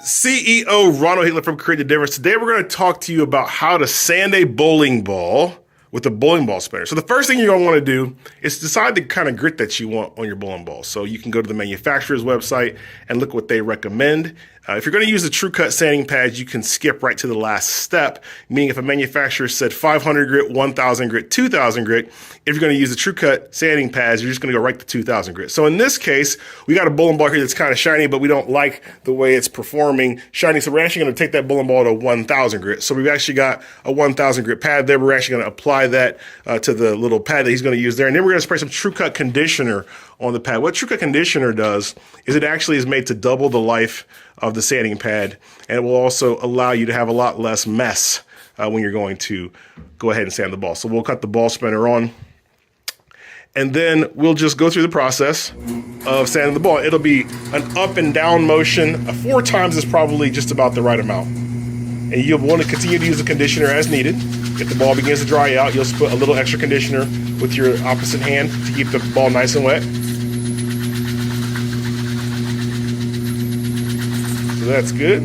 CEO Ronald Hitler from Create the Difference. Today we're going to talk to you about how to sand a bowling ball with a bowling ball spinner. So the first thing you're going to want to do is decide the kind of grit that you want on your bowling ball. So you can go to the manufacturer's website and look what they recommend. If you're going to use the TrueCut sanding pads, you can skip right to the last step, meaning if a manufacturer said 500 grit, 1000 grit, 2000 grit, if you're going to use the TrueCut sanding pads, you're just going to go right to 2000 grit. So in this case, we got a bowling ball here that's kind of shiny, but we don't like the way it's performing shiny. So we're actually going to take that bowling ball to 1000 grit. So we've actually got a 1000 grit pad there. We're actually going to apply that to the little pad that he's going to use there. And then we're going to spray some TrueCut conditioner on the pad. What TrueCut conditioner does is it actually is made to double the life of the sanding pad, and it will also allow you to have a lot less mess when you're going to go ahead and sand the ball. So we'll cut the ball spinner on, and then we'll just go through the process of sanding the ball. It'll be an up and down motion. 4 times is probably just about the right amount. And you'll want to continue to use the conditioner as needed. If the ball begins to dry out, you'll put a little extra conditioner with your opposite hand to keep the ball nice and wet. So that's good.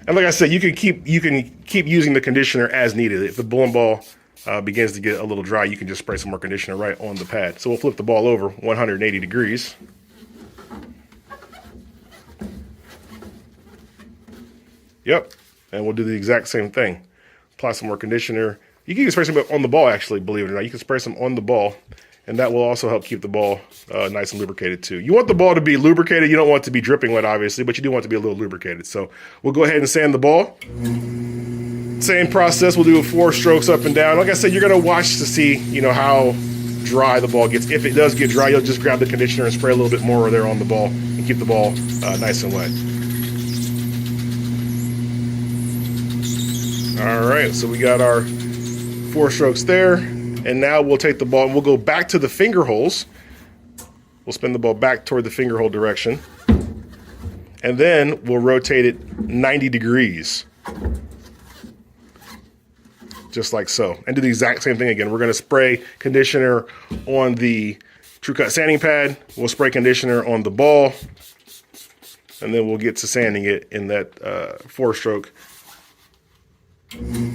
And like I said, you can keep using the conditioner as needed. If the bowling ball begins to get a little dry, you can just spray some more conditioner right on the pad. So we'll flip the ball over 180 degrees. Yep, and we'll do the exact same thing. Apply some more conditioner. You can even spray some on the ball, actually, believe it or not. You can spray some on the ball, and that will also help keep the ball nice and lubricated too. You want the ball to be lubricated. You don't want it to be dripping wet, obviously, but you do want it to be a little lubricated. So we'll go ahead and sand the ball. Same process. We'll do 4 strokes up and down. Like I said, you're going to watch to see, how dry the ball gets. If it does get dry, you'll just grab the conditioner and spray a little bit more there on the ball and keep the ball nice and wet. All right, so we got our 4 strokes there, and now we'll take the ball and we'll go back to the finger holes. We'll spin the ball back toward the finger hole direction, and then we'll rotate it 90 degrees, just like so, and do the exact same thing again. We're going to spray conditioner on the TrueCut sanding pad. We'll spray conditioner on the ball, and then we'll get to sanding it in that 4-stroke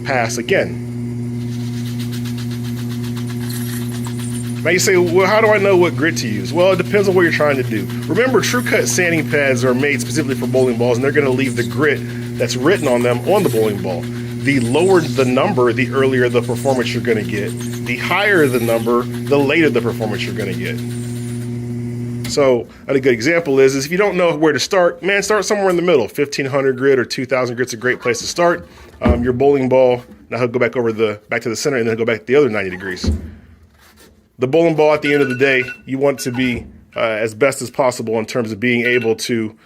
pass again. Now you say, well, how do I know what grit to use? Well, it depends on what you're trying to do. Remember, TrueCut sanding pads are made specifically for bowling balls, and they're going to leave the grit that's written on them on the bowling ball. The lower the number, the earlier the performance you're going to get. The higher the number, the later the performance you're going to get. So a good example is if you don't know where to start, man, start somewhere in the middle. 1500 grit or 2000 grit's a great place to start. Your bowling ball, now he'll go back back to the center, and then he'll go back the other 90 degrees. The bowling ball, at the end of the day, you want to be as best as possible in terms of being able to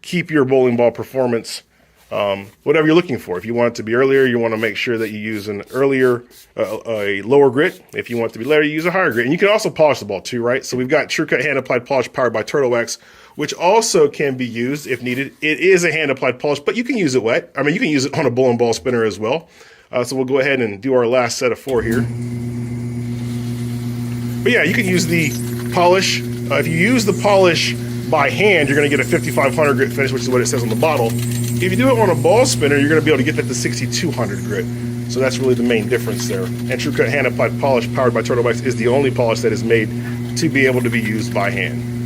keep your bowling ball performance, whatever you're looking for. If you want it to be earlier, you want to make sure that you use an earlier, a lower grit. If you want it to be later, you use a higher grit. And you can also polish the ball too, right? So we've got TrueCut hand applied polish powered by Turtle Wax, which also can be used if needed. It is a hand applied polish, but you can use it wet. I mean, you can use it on a bowling ball spinner as well. So we'll go ahead and do our last set of 4 here. But yeah, you can use the polish. If you use the polish by hand, you're going to get a 5500 grit finish, which is what it says on the bottle. If you do it on a ball spinner, you're going to be able to get that to 6200 grit. So that's really the main difference there. And TrueCut hand applied polish powered by Turtle Wax is the only polish that is made to be able to be used by hand.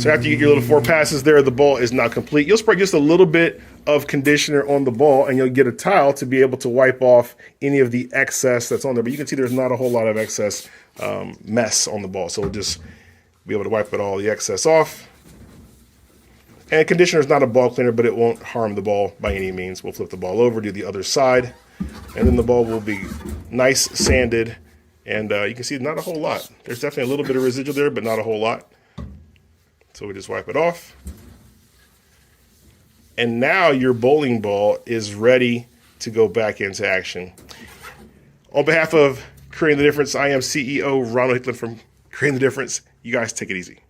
So after you get your little 4 passes there, the ball is not complete. You'll spray just a little bit of conditioner on the ball, and you'll get a towel to be able to wipe off any of the excess that's on there. But you can see there's not a whole lot of excess mess on the ball. So we'll just be able to wipe all the excess off. And conditioner is not a ball cleaner, but it won't harm the ball by any means. We'll flip the ball over, do the other side, and then the ball will be nice sanded. And you can see not a whole lot. There's definitely a little bit of residual there, but not a whole lot. So we just wipe it off. And now your bowling ball is ready to go back into action. On behalf of Creating the Difference, I am CEO Ronald Hitler from Creating the Difference. You guys take it easy.